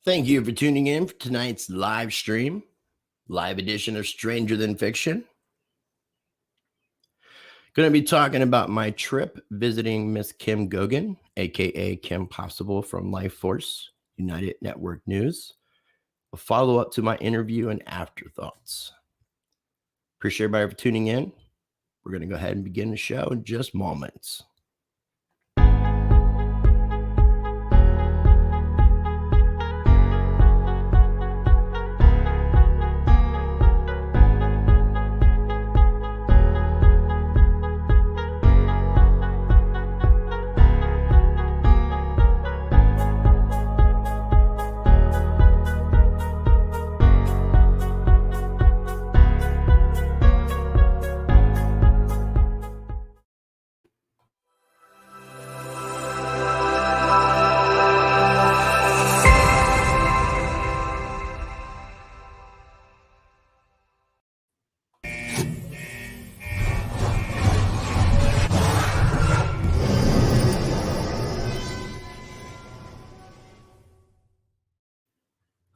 Thank you for tuning in for tonight's live stream, live edition of Stranger Than Fiction. Going to be talking about my trip visiting Miss Kim Goguen, aka Kim Possible from Life Force United Network News. A follow-up to my interview and afterthoughts. Appreciate everybody for tuning in. We're going to go ahead and begin the show in just moments.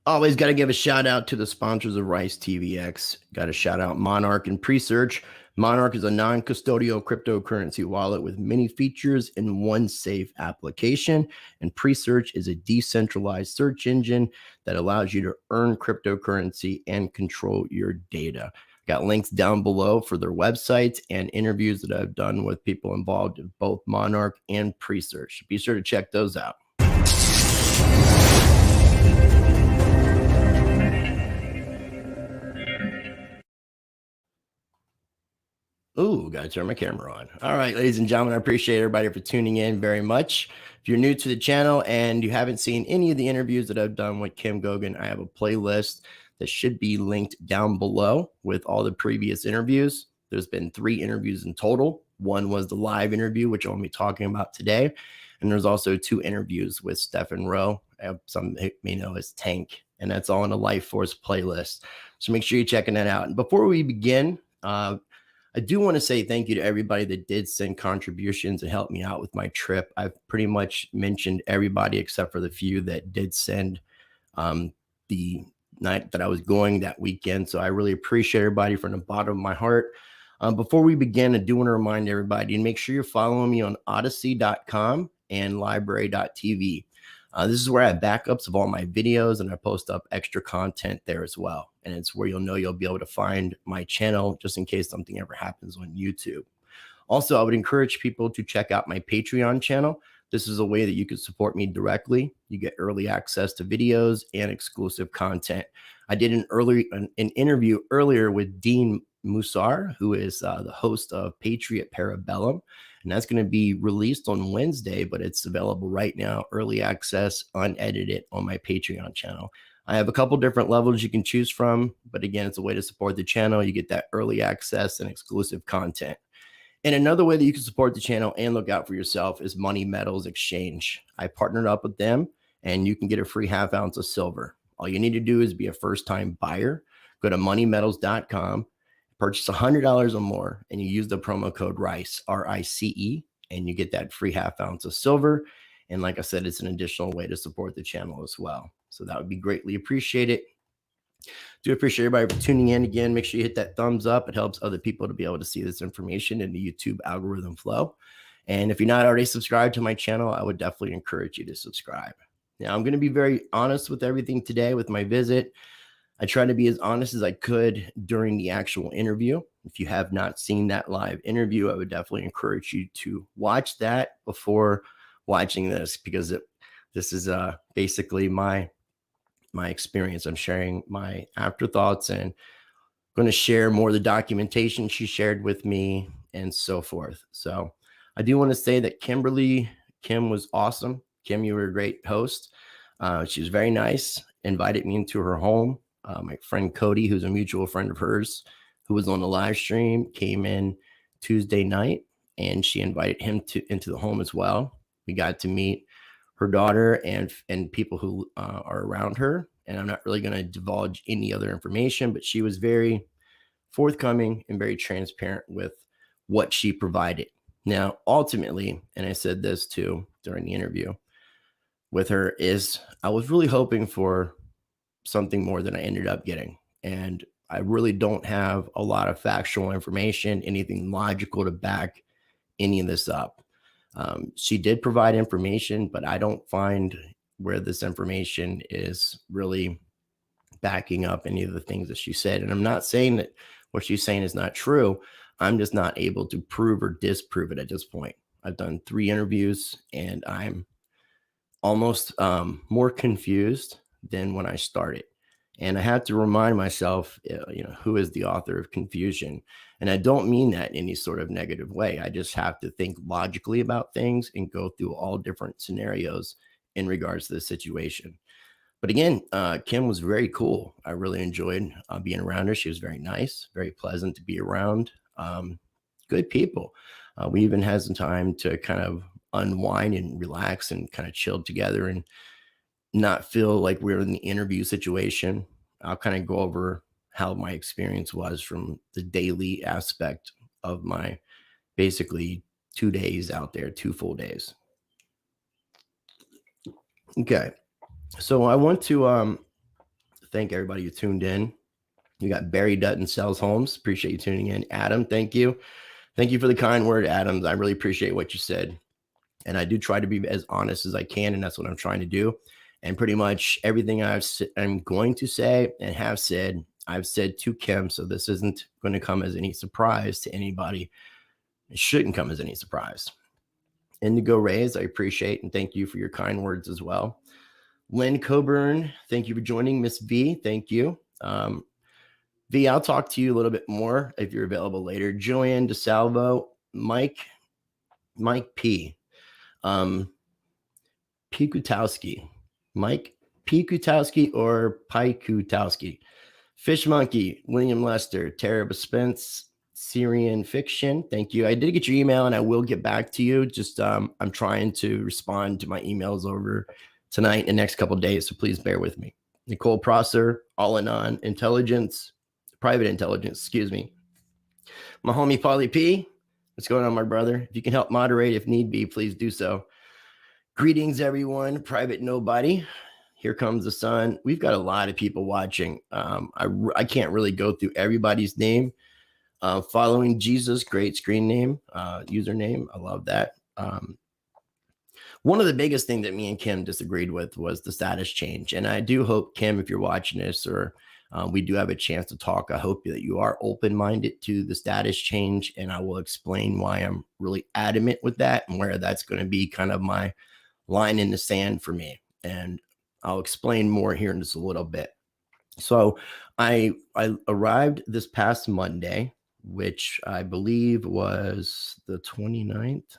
Always got to give a shout out to the sponsors of Rice TVX. Got to shout out Monarch and Presearch. Monarch is a non-custodial cryptocurrency wallet with many features in one safe application. And Presearch is a decentralized search engine that allows you to earn cryptocurrency and control your data. Got links down below for their websites and interviews that I've done with people involved in both Monarch and Presearch. Be sure to check those out. Ooh, got to turn my camera on. All right, ladies and gentlemen, I appreciate everybody for tuning in very much. If you're new to the channel and you haven't seen any of the interviews that I've done with Kim Goguen, I have a playlist that should be linked down below with all the previous interviews. There's been 3 interviews in total. One was the live interview, which I'll be talking about today. And there's also 2 interviews with Stephen Rowe. Some may know as Tank, and that's all in the Life Force playlist. So make sure you're checking that out. And before we begin, I do want to say thank you to everybody that did send contributions and help me out with my trip. I've pretty much mentioned everybody except for the few that did send the night that I was going that weekend. So I really appreciate everybody from the bottom of my heart. Before we begin, I do want to remind everybody to make sure you're following me on odyssey.com and library.tv. This is where I have backups of all my videos, and I post up extra content there as well. And it's where you'll be able to find my channel just in case something ever happens on YouTube. Also, I would encourage people to check out my Patreon channel. This is a way that you can support me directly. You get early access to videos and exclusive content. I did an interview earlier with Dean Musar, who is the host of Patriot Parabellum. And that's going to be released on Wednesday, but it's available right now, early access, unedited on my Patreon channel. I have a couple different levels you can choose from, but again, it's a way to support the channel. You get that early access and exclusive content. And another way that you can support the channel and look out for yourself is Money Metals Exchange. I partnered up with them, and you can get a free ½ ounce of silver. All you need to do is be a first-time buyer. Go to moneymetals.com. Purchase $100 or more, and you use the promo code RICE, R-I-C-E, and you get that free ½ ounce of silver. And like I said, it's an additional way to support the channel as well. So that would be greatly appreciated. Do appreciate everybody for tuning in again. Make sure you hit that thumbs up. It helps other people to be able to see this information in the YouTube algorithm flow. And if you're not already subscribed to my channel, I would definitely encourage you to subscribe. Now, I'm going to be very honest with everything today with my visit. I tried to be as honest as I could during the actual interview. If you have not seen that live interview, I would definitely encourage you to watch that before watching this, because this is basically my experience. I'm sharing my afterthoughts and going to share more of the documentation she shared with me and so forth. So I do want to say that Kim was awesome. Kim, you were a great host. She was very nice, invited me into her home. My friend Cody, who's a mutual friend of hers, who was on the live stream, came in Tuesday night, and she invited him into the home as well. We got to meet her daughter and people who are around her. And I'm not really going to divulge any other information, but she was very forthcoming and very transparent with what she provided. Now, ultimately, and I said this too during the interview, with her is I was really hoping for something more than I ended up getting. And I really don't have a lot of factual information, anything logical to back any of this up. She did provide information, but I don't find where this information is really backing up any of the things that she said. And I'm not saying that what she's saying is not true. I'm just not able to prove or disprove it at this point. I've done 3 interviews and I'm almost more confused than when I started. And I had to remind myself, who is the author of confusion? And I don't mean that in any sort of negative way. I just have to think logically about things and go through all different scenarios in regards to the situation. But again, Kim was very cool. I really enjoyed being around her. She was very nice, very pleasant to be around. Good people. We even had some time to kind of unwind and relax and kind of chill together and not feel like we're in the interview situation. I'll kind of go over how my experience was from the daily aspect of my basically 2 days out there, 2 full days. Okay. So I want to thank everybody who tuned in. You got Barry Dutton Sells Homes. Appreciate you tuning in. Adam, thank you. Thank you for the kind word, Adam. I really appreciate what you said. And I do try to be as honest as I can, and that's what I'm trying to do. And pretty much everything I'm going to say and have said, I've said to Kim. So this isn't going to come as any surprise to anybody. It shouldn't come as any surprise. Indigo Rays, I appreciate and thank you for your kind words as well. Lynn Coburn, thank you for joining. Miss V, thank you. V, I'll talk to you a little bit more if you're available later. Joanne DeSalvo, Mike P. P. Kutowski, Mike P. Kutowski or Pi Kutowski. Fish Monkey, William Lester, Tara Spence, Syrian Fiction. Thank you. I did get your email and I will get back to you. Just I'm trying to respond to my emails over tonight and the next couple of days, so please bear with me. Nicole Prosser, All in On Intelligence, Private Intelligence, excuse me. My homie Polly P. What's going on, my brother? If you can help moderate if need be, please do so. Greetings, everyone. Private Nobody. Here comes the sun. We've got a lot of people watching. I can't really go through everybody's name. Following Jesus, great screen name, username. I love that. One of the biggest things that me and Kim disagreed with was the status change. And I do hope, Kim, if you're watching this or we do have a chance to talk, I hope that you are open-minded to the status change. And I will explain why I'm really adamant with that and where that's going to be kind of my line in the sand for me. And I'll explain more here in just a little bit. So I arrived this past Monday, which I believe was the 29th.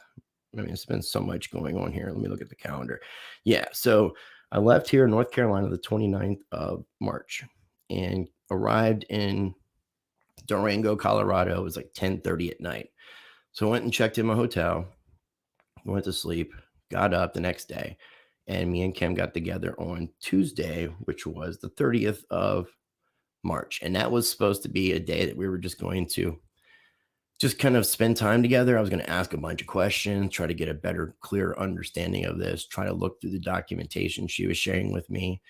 I mean, it's been so much going on here. Let me look at the calendar. Yeah. So I left here in North Carolina the 29th of March and arrived in Durango, Colorado. It was like 10:30 at night. So I went and checked in my hotel, went to sleep, got up the next day, and me and Kim got together on Tuesday, which was the 30th of March. And that was supposed to be a day that we were just going to just kind of spend time together. I was going to ask a bunch of questions, try to get a better, clear understanding of this, try to look through the documentation she was sharing with me,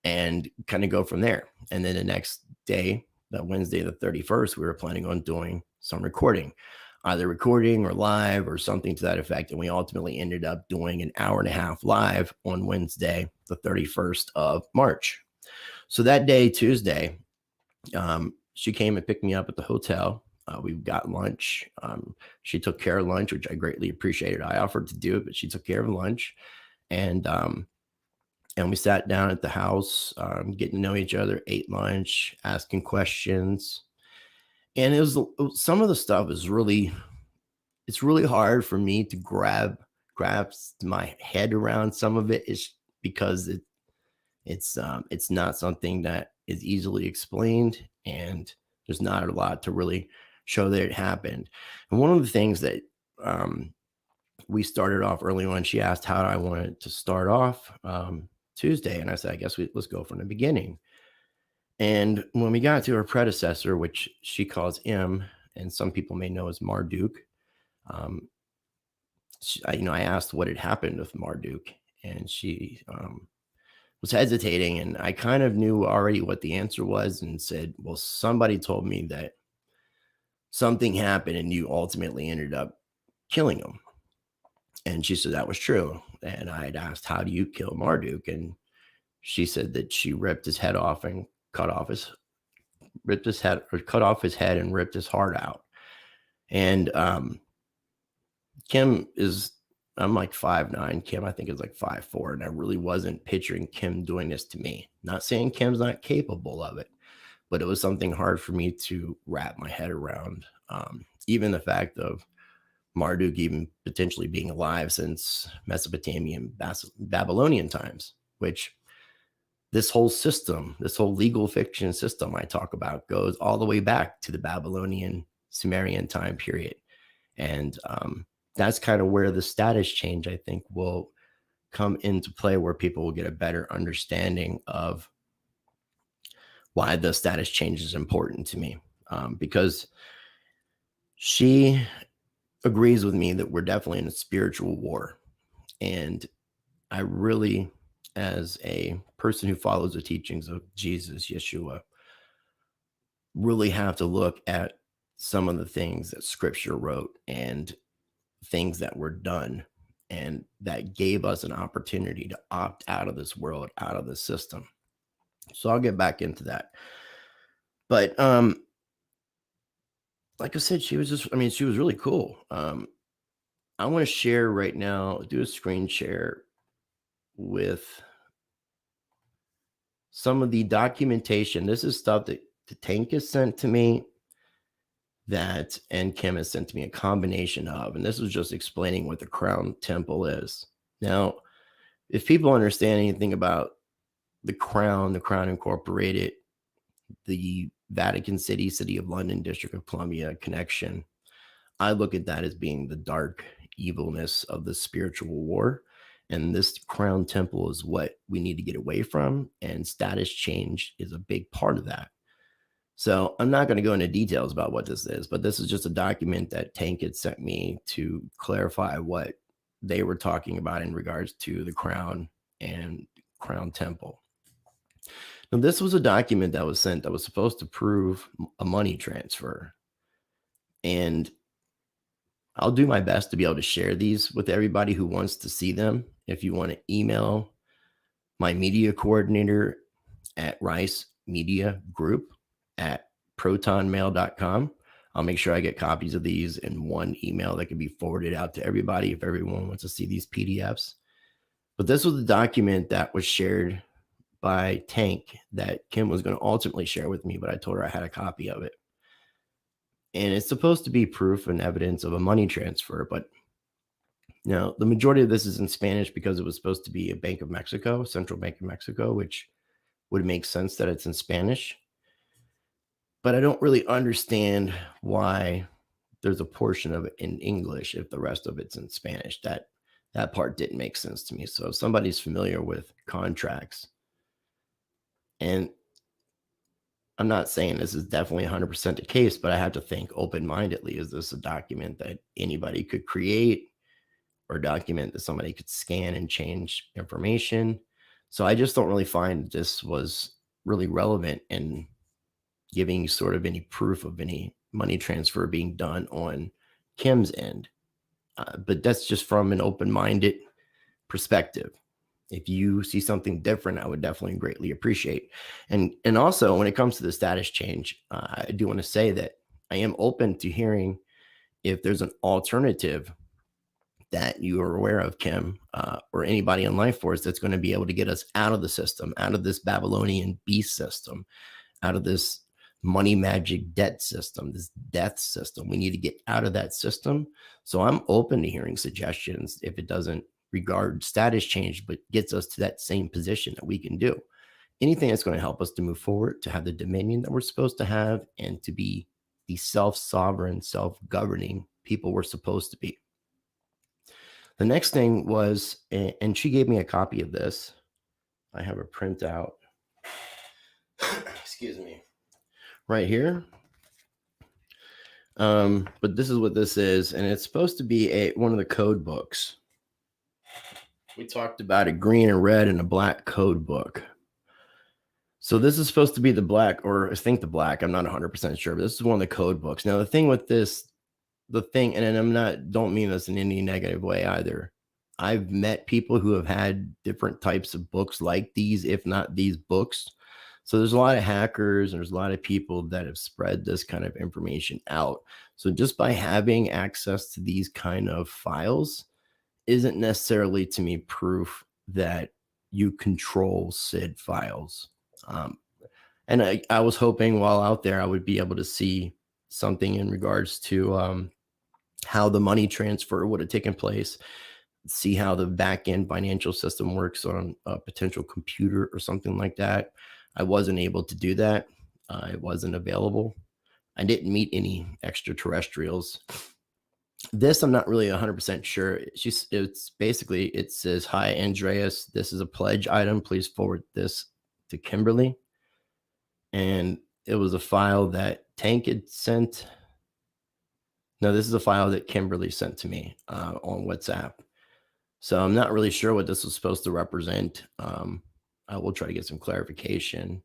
and kind of go from there. And then the next day, that Wednesday, the 31st, we were planning on doing some recording, either recording or live or something to that effect. And we ultimately ended up doing an hour and a half live on Wednesday, the 31st of March. So that day, Tuesday, she came and picked me up at the hotel. We got lunch. She took care of lunch, which I greatly appreciated. I offered to do it, but she took care of lunch. And we sat down at the house, getting to know each other, ate lunch, asking questions. And it was some of the stuff is really, it's really hard for me to grasp my head around. Some of it is because it's not something that is easily explained, and there's not a lot to really show that it happened. And one of the things that we started off early on, she asked how I wanted to start off Tuesday, and I said, I guess let's go from the beginning. And when we got to her predecessor, which she calls M, and some people may know as Marduk, I asked what had happened with Marduk, and she was hesitating, and I kind of knew already what the answer was and said, well, somebody told me that something happened and you ultimately ended up killing him. And she said that was true. And I had asked, how do you kill Marduk? And she said that she ripped his head off and cut off his head and ripped his heart out. And Kim is, I'm like 5'9". Kim, I think, is like 5'4". And I really wasn't picturing Kim doing this to me. Not saying Kim's not capable of it, but it was something hard for me to wrap my head around. Even the fact of Marduk even potentially being alive since Mesopotamian, Babylonian times, which this whole system, this whole legal fiction system I talk about goes all the way back to the Babylonian, Sumerian time period. And that's kind of where the status change, I think, will come into play, where people will get a better understanding of why the status change is important to me. Because she agrees with me that we're definitely in a spiritual war. And I really, as a person who follows the teachings of Jesus, Yeshua, really have to look at some of the things that scripture wrote and things that were done and that gave us an opportunity to opt out of this world, out of the system. So I'll get back into that. But like I said, she was really cool. I want to share right now, do a screen share with some of the documentation. This is stuff that the Tank has sent to me, and Kim has sent to me, a combination of, and this was just explaining what the Crown Temple is. Now, if people understand anything about the Crown Incorporated, the Vatican City of London, District of Columbia connection, I look at that as being the dark evilness of the spiritual war. And this Crown Temple is what we need to get away from. And status change is a big part of that. So I'm not going to go into details about what this is, but this is just a document that Tank had sent me to clarify what they were talking about in regards to the Crown and Crown Temple. Now, this was a document that was sent that was supposed to prove a money transfer. And I'll do my best to be able to share these with everybody who wants to see them. If you want to email my media coordinator at ricemediagroup@protonmail.com, I'll make sure I get copies of these in one email that can be forwarded out to everybody if everyone wants to see these PDFs. But this was the document that was shared by Tank that Kim was going to ultimately share with me, but I told her I had a copy of it. And it's supposed to be proof and evidence of a money transfer, but now the majority of this is in Spanish because it was supposed to be a Bank of Mexico, Central Bank of Mexico, which would make sense that it's in Spanish. But I don't really understand why there's a portion of it in English if the rest of it's in Spanish. That part didn't make sense to me. So if somebody's familiar with contracts, and I'm not saying this is definitely 100% the case, but I have to think open-mindedly. Is this a document that anybody could create, or a document that somebody could scan and change information? So I just don't really find this was really relevant in giving sort of any proof of any money transfer being done on Kim's end. But that's just from an open-minded perspective. If you see something different, I would definitely greatly appreciate. And also, when it comes to the status change, I do want to say that I am open to hearing if there's an alternative that you are aware of, Kim, or anybody in Life Force, that's going to be able to get us out of the system, out of this Babylonian beast system, out of this money magic debt system, this death system. We need to get out of that system. So I'm open to hearing suggestions if it doesn't regard status change, but gets us to that same position that we can do. Anything that's going to help us to move forward, to have the dominion that we're supposed to have, and to be the self-sovereign, self-governing people we're supposed to be. The next thing was, and she gave me a copy of this. I have a printout. Excuse me. Right here. But this is what this is, and it's supposed to be one of the code books. we talked about a green and red and a black code book. So this is supposed to be the black, or I think the black, I'm not 100% sure, but this is one of the code books. Now, the thing with this, and don't mean this in any negative way either. I've met people who have had different types of books like these, if not these books. So there's a lot of hackers, and there's a lot of people that have spread this kind of information out. So just by having access to these kind of files isn't necessarily, to me, proof that you control SID files. And I was hoping while out there, I would be able to see something in regards to how the money transfer would have taken place, see how the back end financial system works on a potential computer or something like that. I wasn't able to do that. It wasn't available. I didn't meet any extraterrestrials. This, I'm not really 100% sure. It's basically, it says, "Hi, Andreas. This is a pledge item. Please forward this to Kimberly." And it was a file that Tank had sent. No, this is a file that Kimberly sent to me on WhatsApp. So I'm not really sure what this was supposed to represent. I will try to get some clarification.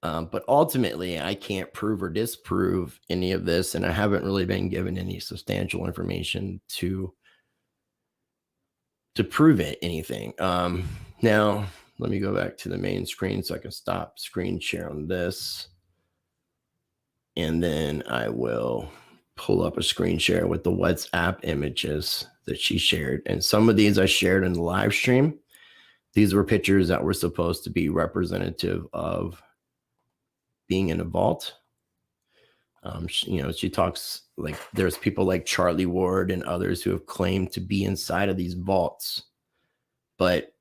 But ultimately, I can't prove or disprove any of this, and I haven't really been given any substantial information to prove anything. Now, let me go back to the main screen so I can stop screen share on this. And then I will pull up a screen share with the WhatsApp images that she shared. And some of these I shared in the live stream. These were pictures that were supposed to be representative of being in a vault. She talks like there's people like Charlie Ward and others who have claimed to be inside of these vaults. But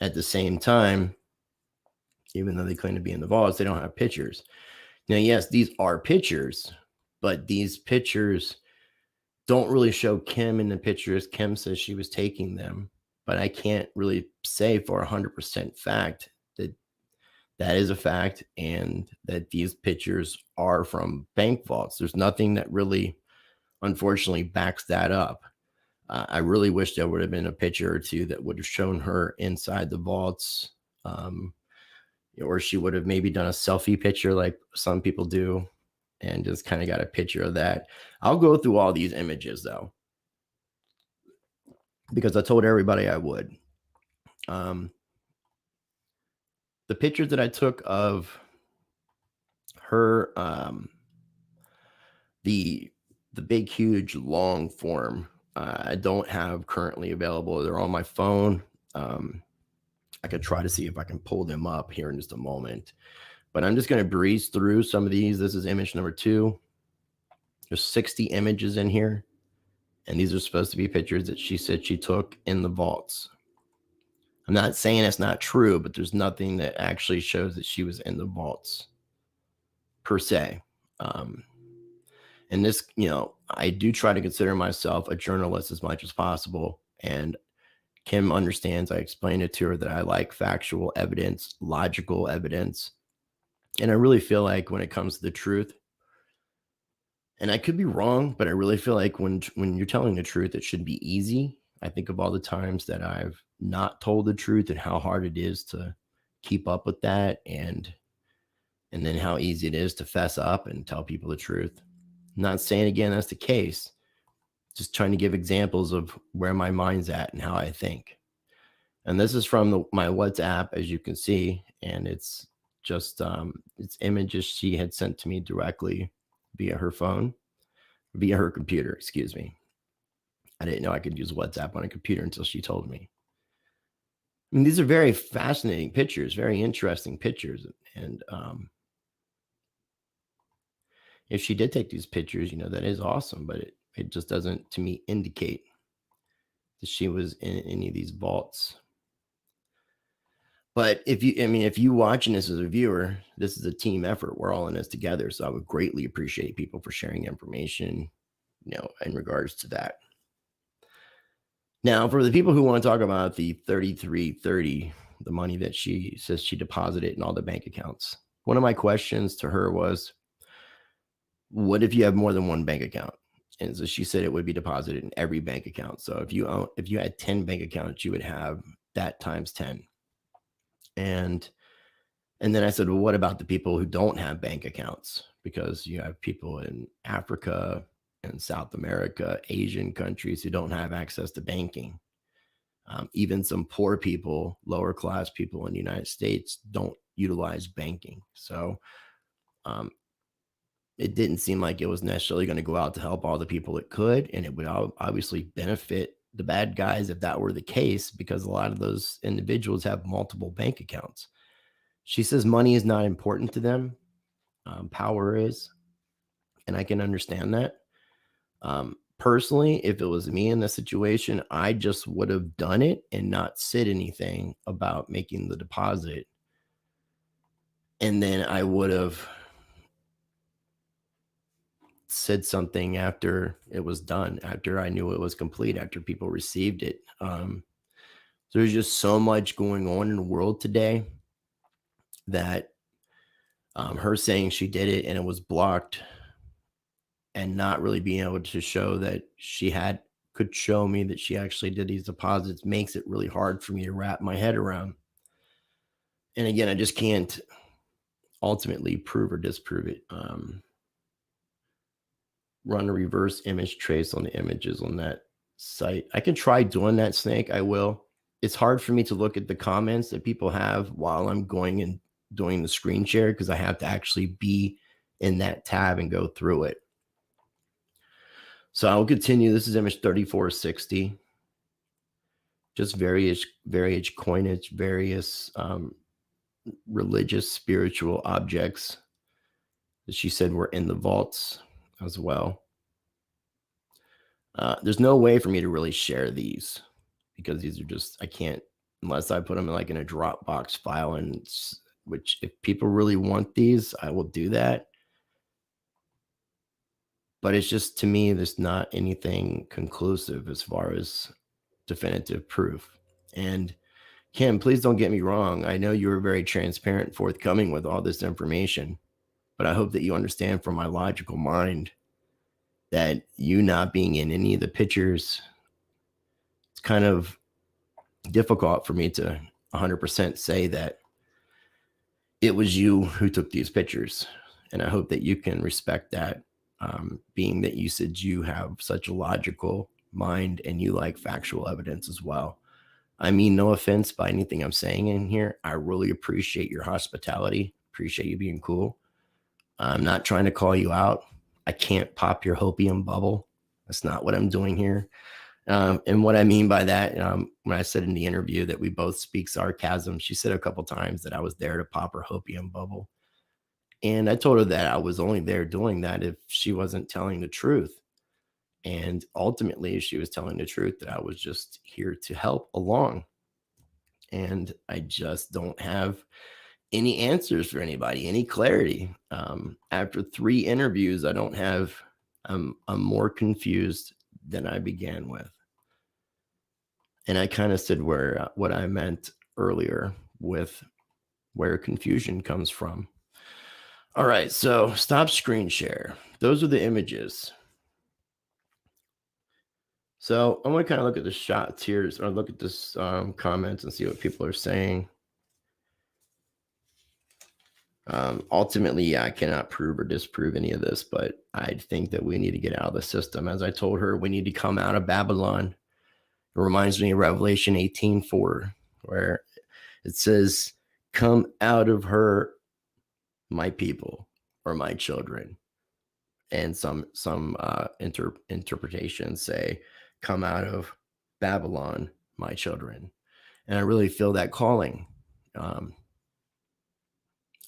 at the same time, even though they claim to be in the vaults, they don't have pictures. Now, yes, these are pictures, but these pictures don't really show Kim in the pictures. Kim says she was taking them, but I can't really say for 100% fact that that is a fact and that these pictures are from bank vaults. There's nothing that really, unfortunately, backs that up. I really wish there would have been a picture or two that would have shown her inside the vaults, or she would have maybe done a selfie picture like some people do and just kind of got a picture of that. I'll go through all these images though, because I told everybody I would. The pictures that I took of her, the big, huge, long form, I don't have currently available. They're on my phone. I could try to see if I can pull them up here in just a moment, but I'm just going to breeze through some of these. This is image number 2. There's 60 images in here, and these are supposed to be pictures that she said she took in the vaults. I'm not saying it's not true, but there's nothing that actually shows that she was in the vaults per se. And this, I do try to consider myself a journalist as much as possible. And Kim understands, I explained it to her, that I like factual evidence, logical evidence. And I really feel like when it comes to the truth, and I could be wrong, but I really feel like when you're telling the truth, it should be easy. I think of all the times that I've not told the truth and how hard it is to keep up with that, and then how easy it is to fess up and tell people the truth. I'm not saying again that's the case, just trying to give examples of where my mind's at and how I think. And this is from my WhatsApp, as you can see, and it's just it's images she had sent to me directly via her computer, excuse me. I didn't know I could use WhatsApp on a computer until she told me. I mean, these are very fascinating pictures, very interesting pictures. And if she did take these pictures, that is awesome, but it just doesn't, to me, indicate that she was in any of these vaults. But if you watching this as a viewer, this is a team effort. We're all in this together. So I would greatly appreciate people for sharing information, in regards to that. Now, for the people who want to talk about the 3330, the money that she says she deposited in all the bank accounts, one of my questions to her was, what if you have more than one bank account? And so she said it would be deposited in every bank account. So if you had 10 bank accounts, you would have that times 10. And then I said, well, what about the people who don't have bank accounts? Because you have people in Africa and South America, Asian countries who don't have access to banking. Even some poor people, lower class people in the United States don't utilize banking. So um, it didn't seem like it was necessarily going to go out to help all the people it could. And it would obviously benefit the bad guys if that were the case, because a lot of those individuals have multiple bank accounts. She says money is not important to them. Power is. And I can understand that. Personally, if it was me in the situation, I just would have done it and not said anything about making the deposit. And then I would have said something after it was done, after I knew it was complete, after people received it. There's just so much going on in the world today that her saying she did it and it was blocked, and not really being able to show that she could show me that she actually did these deposits makes it really hard for me to wrap my head around. And again, I just can't ultimately prove or disprove it. Run a reverse image trace on the images on that site. I can try doing that, Snake. I will. It's hard for me to look at the comments that people have while I'm going and doing the screen share, because I have to actually be in that tab and go through it. So I'll continue. This is image 3460. Just various coinage, various religious, spiritual objects that she said were in the vaults as well. There's no way for me to really share these, because these are just, I can't, unless I put them in a Dropbox file, and which if people really want these, I will do that. But it's just, to me, there's not anything conclusive as far as definitive proof. And Kim, please don't get me wrong. I know you were very transparent, forthcoming with all this information, but I hope that you understand from my logical mind that you not being in any of the pictures, it's kind of difficult for me to 100% say that it was you who took these pictures. And I hope that you can respect that, being that you said you have such a logical mind and you like factual evidence as well. I mean, no offense by anything I'm saying in here. I really appreciate your hospitality. Appreciate you being cool. I'm not trying to call you out. I can't pop your hopium bubble. That's not what I'm doing here. And what I mean by that, when I said in the interview that we both speak sarcasm, she said a couple times that I was there to pop her hopium bubble. And I told her that I was only there doing that if she wasn't telling the truth. And ultimately, she was telling the truth, that I was just here to help along. And I just don't have any answers for anybody, any clarity. After 3 interviews, I don't have, I'm more confused than I began with. And I kind of said what I meant earlier with where confusion comes from. All right, so stop screen share. Those are the images. So I'm going to kind of look at the shots here, or look at this comments and see what people are saying. Ultimately, I cannot prove or disprove any of this, but I think that we need to get out of the system. As I told her, we need to come out of Babylon. It reminds me of Revelation 18:4, where it says, "Come out of her, my people," or my children. And some interpretations say, "Come out of Babylon, my children." And I really feel that calling.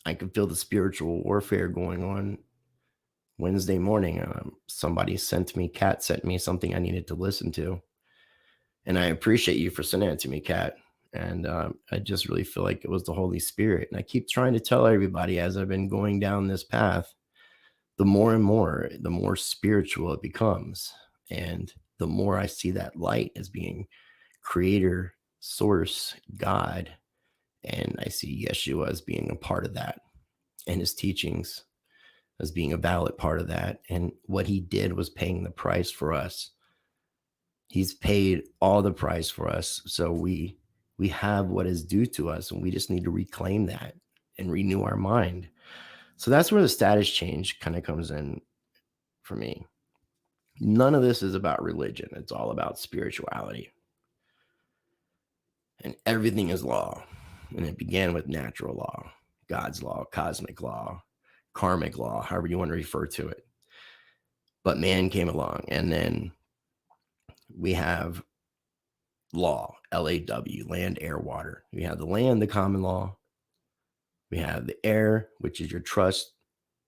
I can feel the spiritual warfare going on. Wednesday morning, Kat sent me something I needed to listen to. And I appreciate you for sending it to me, Kat. And I just really feel like it was the Holy Spirit. And I keep trying to tell everybody, as I've been going down this path, the more and more, the more spiritual it becomes. And the more I see that light as being creator, source, God. And I see Yeshua as being a part of that, and his teachings as being a valid part of that. And what he did was paying the price for us. He's paid all the price for us. So we have what is due to us, and we just need to reclaim that and renew our mind. So that's where the status change kind of comes in for me. None of this is about religion. It's all about spirituality. And everything is law. And it began with natural law, God's law, cosmic law, karmic law, however you want to refer to it. But man came along, and then we have law, LAW, land, air, water. We have the land, the common law. We have the air, which is your trust,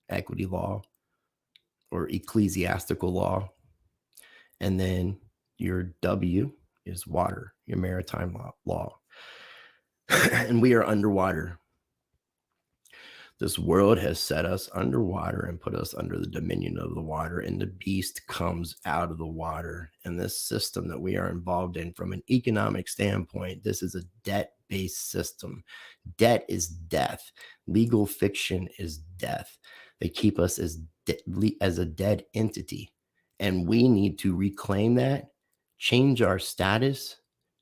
equity law, or ecclesiastical law. And then your W is water, your maritime law. And we are underwater. This world has set us underwater and put us under the dominion of the water, and the beast comes out of the water. And this system that we are involved in, from an economic standpoint, this is a debt-based system. Debt is death. Legal fiction is death. They keep us as a dead entity. And we need to reclaim that, change our status,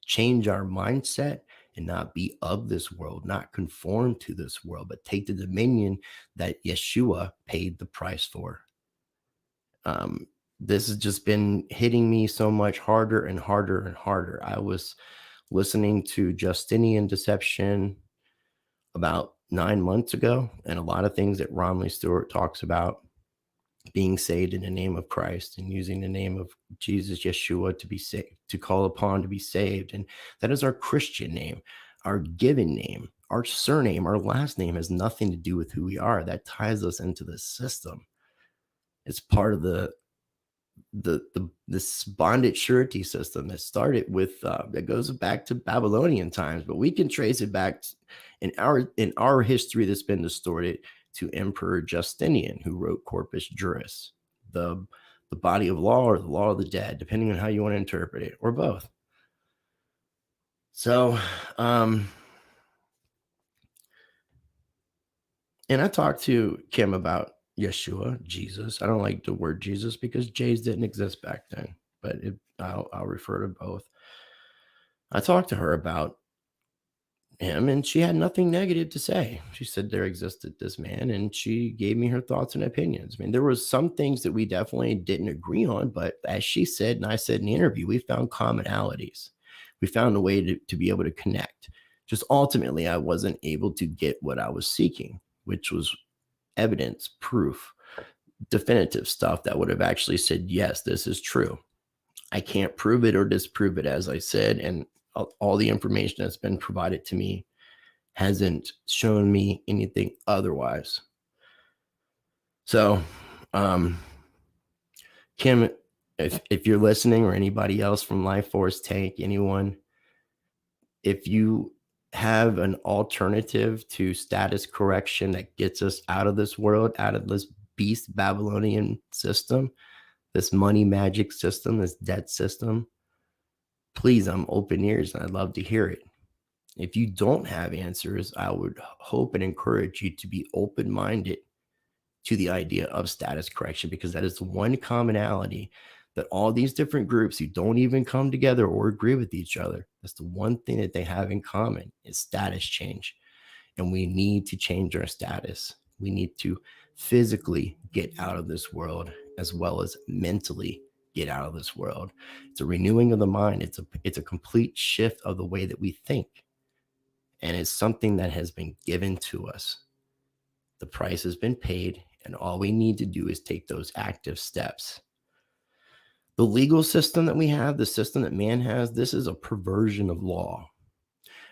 change our mindset, and not be of this world, not conform to this world, but take the dominion that Yeshua paid the price for. This has just been hitting me so much harder and harder and harder. I was listening to Justinian Deception about 9 months ago, and a lot of things that Romley Stewart talks about, being saved in the name of Christ and using the name of Jesus, Yeshua, to be saved, to call upon to be saved. And that is our Christian name, our given name, our surname, our last name has nothing to do with who we are. That ties us into the system. It's part of this bondage surety system that started with that goes back to Babylonian times, but we can trace it back in our history that's been distorted to Emperor Justinian, who wrote Corpus Juris, the body of law, or the law of the dead, depending on how you want to interpret it, or both. So, and I talked to Kim about Yeshua, Jesus. I don't like the word Jesus because J's didn't exist back then, but I'll refer to both. I talked to her about him, and she had nothing negative to say. She said there existed this man, and she gave me her thoughts and opinions. I mean, there was some things that we definitely didn't agree on, but as she said, and I said in the interview, we found commonalities. We found a way to be able to connect. Just ultimately, I wasn't able to get what I was seeking, which was evidence, proof, definitive stuff that would have actually said, yes, this is true. I can't prove it or disprove it, as I said, and all the information that's been provided to me hasn't shown me anything otherwise. So, Kim, if you're listening, or anybody else from Life Force Tank, anyone, if you have an alternative to status correction that gets us out of this world, out of this beast Babylonian system, this money magic system, this debt system, please, I'm open ears and I'd love to hear it. If you don't have answers, I would hope and encourage you to be open-minded to the idea of status correction, because that is the one commonality that all these different groups who don't even come together or agree with each other, that's the one thing that they have in common, is status change. And we need to change our status. We need to physically get out of this world, as well as mentally get out of this world. It's a renewing of the mind. It's a complete shift of the way that we think. And it's something that has been given to us. The price has been paid, and all we need to do is take those active steps. The legal system that we have, the system that man has, this is a perversion of law.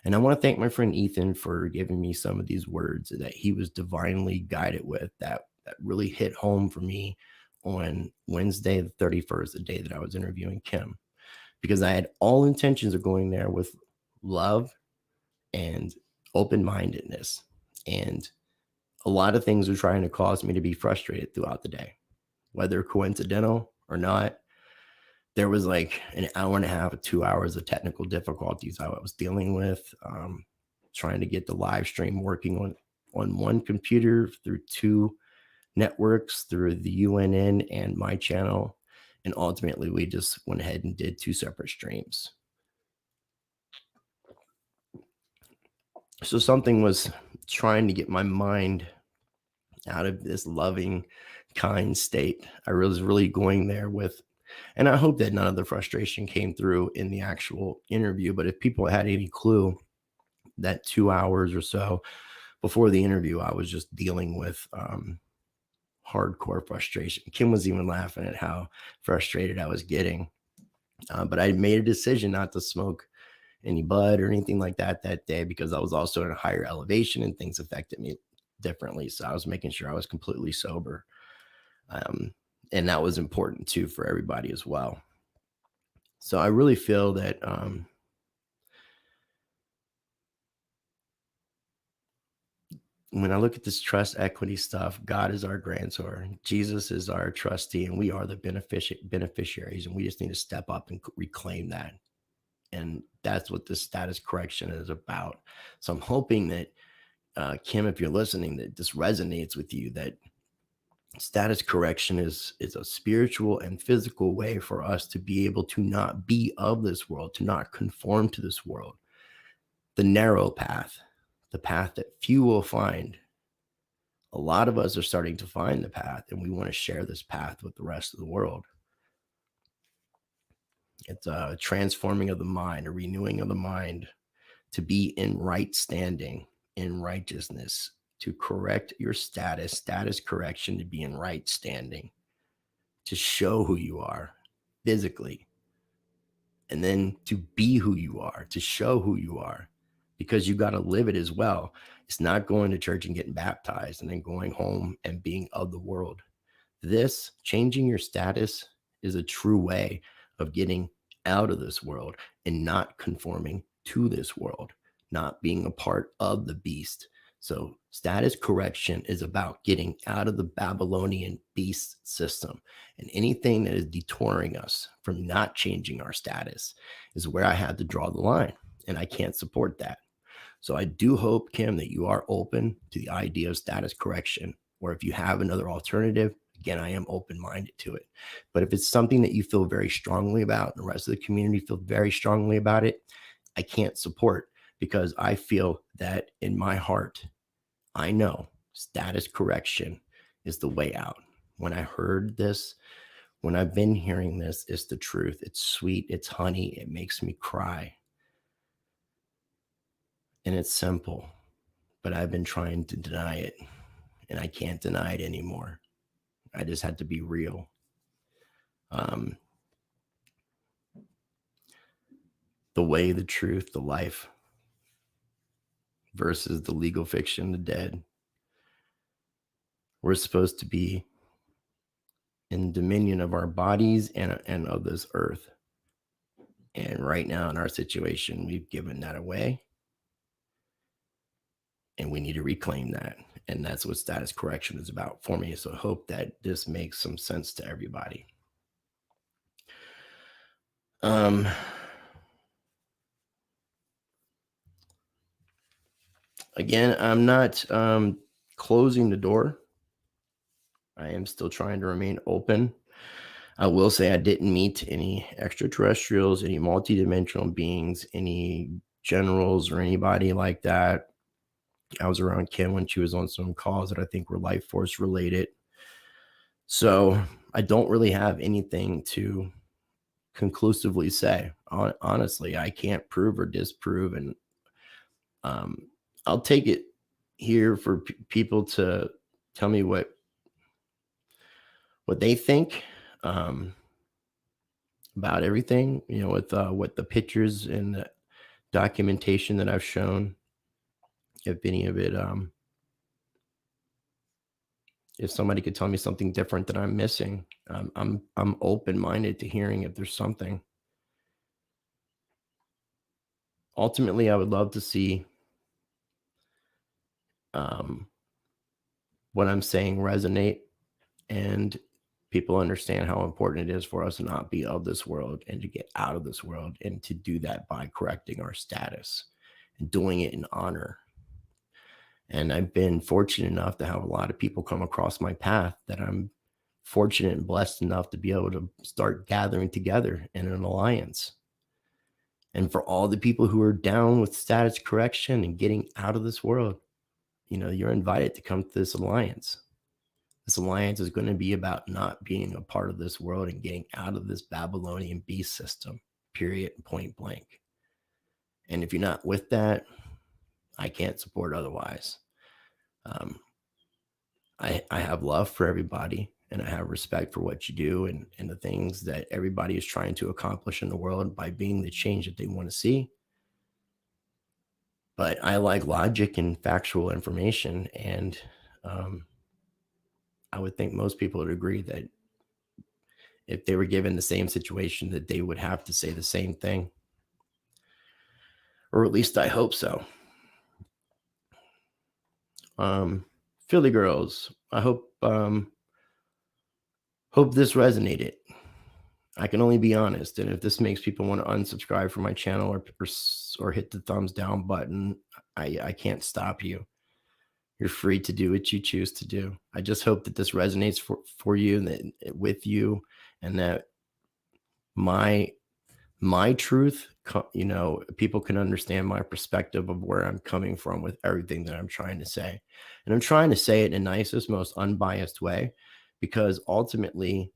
And I want to thank my friend Ethan for giving me some of these words that he was divinely guided with, that really hit home for me on Wednesday, the 31st, the day that I was interviewing Kim, because I had all intentions of going there with love and open-mindedness. And a lot of things were trying to cause me to be frustrated throughout the day, whether coincidental or not. There was like an hour and a half or 2 hours of technical difficulties I was dealing with, trying to get the live stream working on one computer through two networks, through the UNN and my channel. And ultimately, we just went ahead and did 2 separate streams. So something was trying to get my mind out of this loving, kind state. I was really going there with, and I hope that none of the frustration came through in the actual interview, but if people had any clue, that 2 hours or so before the interview, I was just dealing with hardcore frustration. Kim was even laughing at how frustrated I was getting. But I made a decision not to smoke any bud or anything like that day, because I was also in a higher elevation and things affected me differently. So I was making sure I was completely sober. And that was important too for everybody as well. So I really feel that when I look at this trust equity stuff, God is our grantor, Jesus is our trustee, and we are the beneficiaries, and we just need to step up and reclaim that. And that's what this status correction is about. So I'm hoping that Kim, if you're listening, that this resonates with you, that status correction is a spiritual and physical way for us to be able to not be of this world, to not conform to this world. The narrow path, the path that few will find. A lot of us are starting to find the path, and we want to share this path with the rest of the world. It's a transforming of the mind, a renewing of the mind to be in right standing, in righteousness, to correct your status correction, to be in right standing, to show who you are physically, and then to be who you are, to show who you are, because you got to live it as well. It's not going to church and getting baptized and then going home and being of the world. This changing your status is a true way of getting out of this world and not conforming to this world, not being a part of the beast. So status correction is about getting out of the Babylonian beast system, and anything that is detouring us from not changing our status is where I had to draw the line, and I can't support that. So I do hope, Kim, that you are open to the idea of status correction, or if you have another alternative, again, I am open-minded to it. But if it's something that you feel very strongly about, and the rest of the community feel very strongly about it, I can't support, because I feel that in my heart, I know status correction is the way out. When I heard this, when I've been hearing this, it's the truth. It's sweet. It's honey. It makes me cry. And it's simple, but I've been trying to deny it, and I can't deny it anymore. I just had to be real. The way, the truth, the life versus the legal fiction, the dead. We're supposed to be in dominion of our bodies and of this earth. And right now in our situation, we've given that away, and we need to reclaim that. And that's what status correction is about for me. So I hope that this makes some sense to everybody. Again, I'm not closing the door. I am still trying to remain open. I will say I didn't meet any extraterrestrials, any multidimensional beings, any generals or anybody like that. I was around Kim when she was on some calls that I think were life force related. So I don't really have anything to conclusively say. Honestly, I can't prove or disprove, and I'll take it here for people to tell me what they think about everything, with what the pictures and the documentation that I've shown. If any of it, if somebody could tell me something different that I'm missing, I'm open-minded to hearing if there's something. Ultimately, I would love to see what I'm saying resonate, and people understand how important it is for us to not be of this world and to get out of this world, and to do that by correcting our status and doing it in honor. And I've been fortunate enough to have a lot of people come across my path that I'm fortunate and blessed enough to be able to start gathering together in an alliance. And for all the people who are down with status correction and getting out of this world, you're invited to come to this alliance. This alliance is going to be about not being a part of this world and getting out of this Babylonian beast system, period, point blank. And if you're not with that, I can't support otherwise. I have love for everybody, and I have respect for what you do and the things that everybody is trying to accomplish in the world by being the change that they want to see. But I like logic and factual information, and I would think most people would agree that if they were given the same situation, that they would have to say the same thing, or at least I hope so. Philly girls, I hope this resonated. I can only be honest, and if this makes people want to unsubscribe from my channel or hit the thumbs down button, I can't stop you. You're free to do what you choose to do. I just hope that this resonates for you and that with you, and that my truth, people can understand my perspective of where I'm coming from with everything that I'm trying to say. And I'm trying to say it in the nicest, most unbiased way, because ultimately,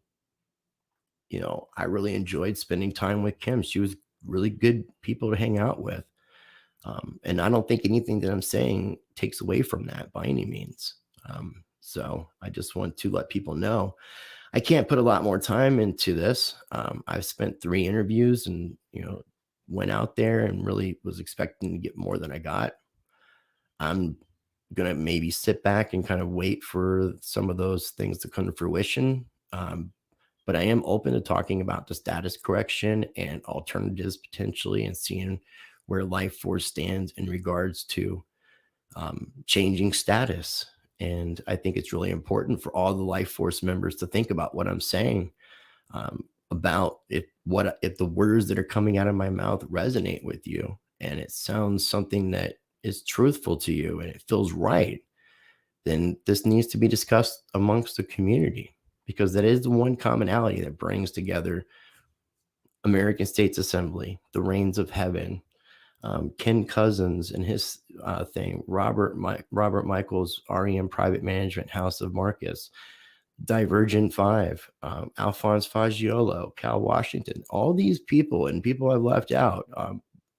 I really enjoyed spending time with Kim. She was really good people to hang out with. And I don't think anything that I'm saying takes away from that by any means. So I just want to let people know I can't put a lot more time into this. I've spent 3 interviews and, went out there and really was expecting to get more than I got. I'm going to maybe sit back and kind of wait for some of those things to come to fruition. But I am open to talking about the status correction and alternatives potentially, and seeing where life force stands in regards to changing status. And I think it's really important for all the life force members to think about what I'm saying, about if the words that are coming out of my mouth resonate with you and it sounds something that is truthful to you and it feels right, then this needs to be discussed amongst the community, because that is the one commonality that brings together American States Assembly, the Reigns of Heaven, Ken Cousins and his thing, Robert Michaels, REM Private Management, House of Marcus, Divergent 5, Alphonse Fagiolo, Cal Washington. All these people and people I've left out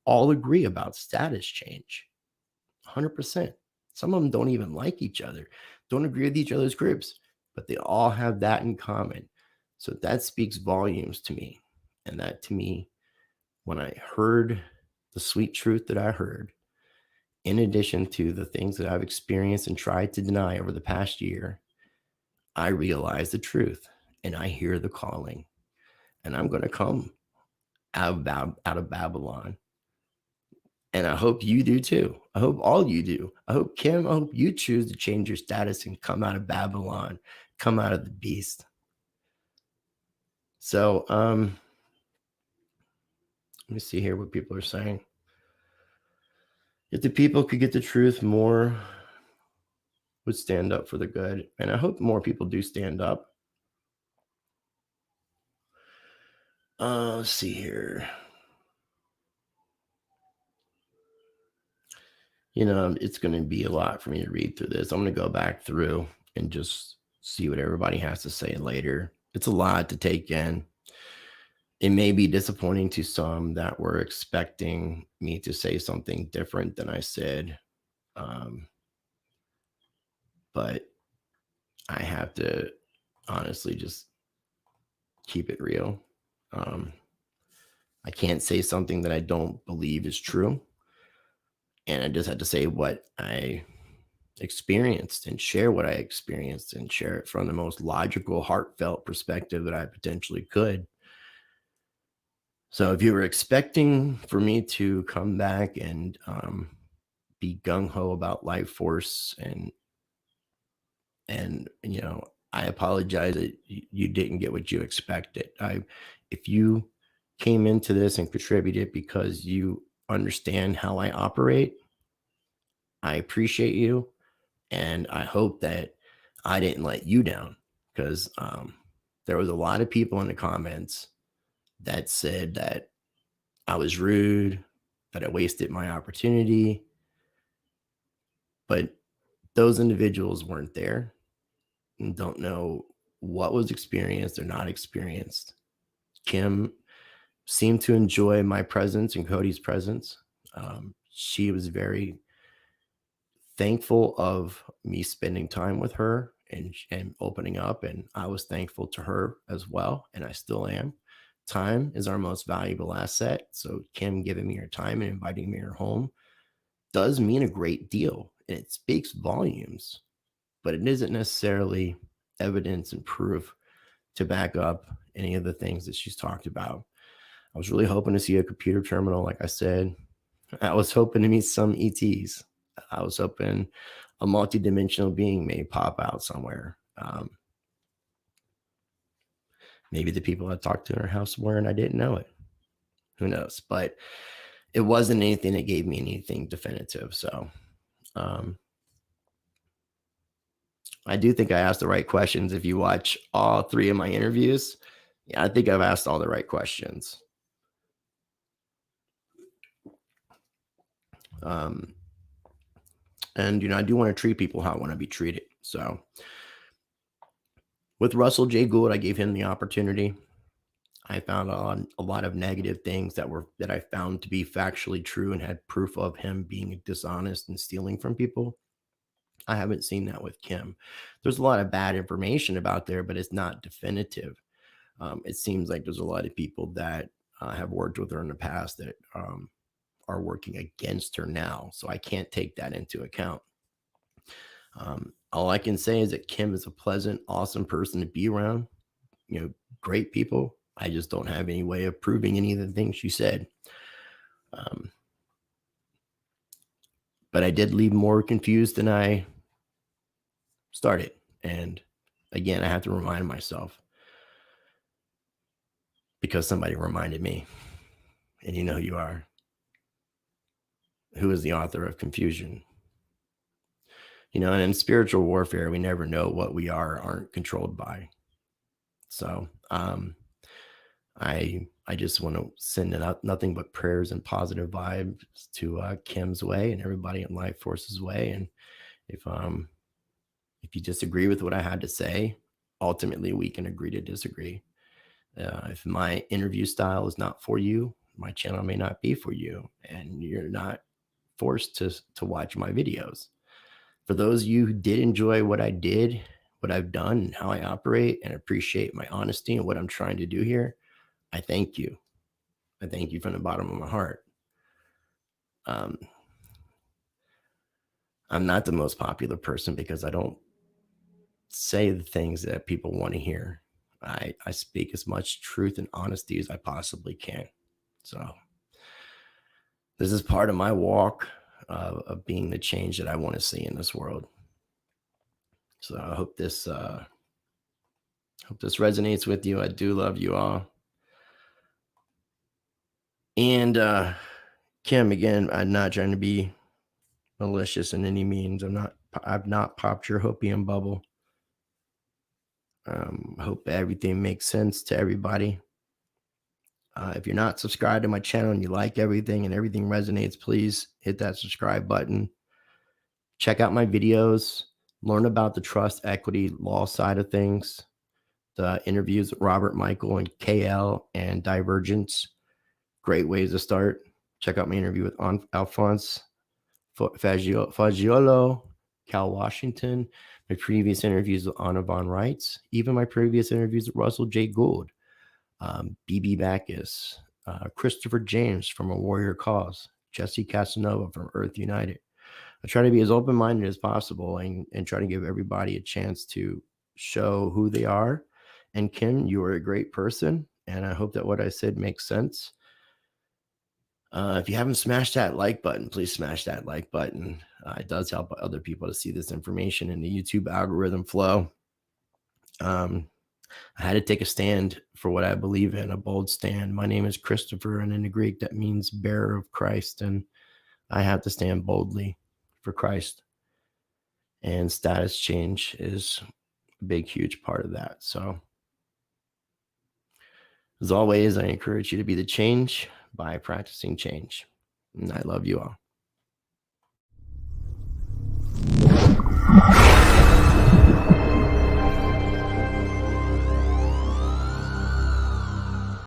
all agree about status change, 100%. Some of them don't even like each other, don't agree with each other's groups, but they all have that in common. So that speaks volumes to me. And that, to me, when I heard the sweet truth that I heard, in addition to the things that I've experienced and tried to deny over the past year, I realize the truth and I hear the calling, and I'm going to come out of Babylon. And I hope you do too. I hope all you do. I hope, Kim, I hope you choose to change your status and come out of Babylon, come out of the beast. So, let me see here what people are saying. If the people could get the truth, more would stand up for the good. And I hope more people do stand up. Let's see here. It's going to be a lot for me to read through this. I'm going to go back through and just see what everybody has to say later. It's a lot to take in. It may be disappointing to some that were expecting me to say something different than I said. But I have to honestly just keep it real. I can't say something that I don't believe is true. And I just had to say what I experienced and share what I experienced and share it from the most logical, heartfelt perspective that I potentially could. So if you were expecting for me to come back and be gung-ho about life force and I apologize that you didn't get what you expected. If you came into this and contributed because you understand how I operate, I appreciate you. And I hope that I didn't let you down, because there was a lot of people in the comments that said that I was rude, that I wasted my opportunity. But those individuals weren't there and don't know what was experienced or not experienced. Kim seemed to enjoy my presence and Cody's presence. She was very thankful of me spending time with her and opening up, and I was thankful to her as well, and I still am. Time is our most valuable asset, so Kim giving me her time and inviting me to her home does mean a great deal, and it speaks volumes, but it isn't necessarily evidence and proof to back up any of the things that she's talked about. I was really hoping to see a computer terminal, like I said. I was hoping to meet some ETs. I was hoping a multi-dimensional being may pop out somewhere. Maybe the people I talked to in her house were, and I didn't know it. Who knows? But it wasn't anything that gave me anything definitive. So I do think I asked the right questions. If you watch all 3 of my interviews, yeah, I think I've asked all the right questions. And, I do want to treat people how I want to be treated. So with Russell J. Gould, I gave him the opportunity. I found a lot of negative things that I found to be factually true and had proof of him being dishonest and stealing from people. I haven't seen that with Kim. There's a lot of bad information about there, but it's not definitive. It seems like there's a lot of people that have worked with her in the past that are working against her now. So I can't take that into account. All I can say is that Kim is a pleasant, awesome person to be around. Great people. I just don't have any way of proving any of the things she said. But I did leave more confused than I started. And again, I have to remind myself, because somebody reminded me, and you know who you are. Who is the author of confusion? And in spiritual warfare, we never know what we are or aren't controlled by. So I just want to send out nothing but prayers and positive vibes to Kim's way and everybody in Life Force's way. And if you disagree with what I had to say, ultimately we can agree to disagree. If my interview style is not for you, my channel may not be for you, and you're not forced to watch my videos. For those of you who did enjoy what I did, what I've done, and how I operate, and appreciate my honesty and what I'm trying to do here, I thank you. I thank you from the bottom of my heart. I'm not the most popular person because I don't say the things that people want to hear. I speak as much truth and honesty as I possibly can. So this is part of my walk of being the change that I want to see in this world. So I hope this resonates with you. I do love you all. And Kim, again, I'm not trying to be malicious in any means. I've not popped your hopium bubble. Hope everything makes sense to everybody. If you're not subscribed to my channel and you like everything and everything resonates, please hit that subscribe button. Check out my videos. Learn about the trust, equity, law side of things. The interviews with Robert Michael and KL and Divergence. Great ways to start. Check out my interview with Alphonse Fagiolo, Cal Washington, my previous interviews with Anna Von Reitz, even my previous interviews with Russell J. Gould, BB Backus, Christopher James from A Warrior Cause, Jesse Casanova from Earth United. I try to be as open-minded as possible and try to give everybody a chance to show who they are. And Kim, you are a great person, and I hope that what I said makes sense. If you haven't smashed that like button, please smash that like button. It does help other people to see this information in the YouTube algorithm flow. I had to take a stand for what I believe in, a bold stand. My name is Christopher, and in the Greek, that means bearer of Christ. And I have to stand boldly for Christ. And status change is a big, huge part of that. So as always, I encourage you to be the change by practicing change. And I love you all.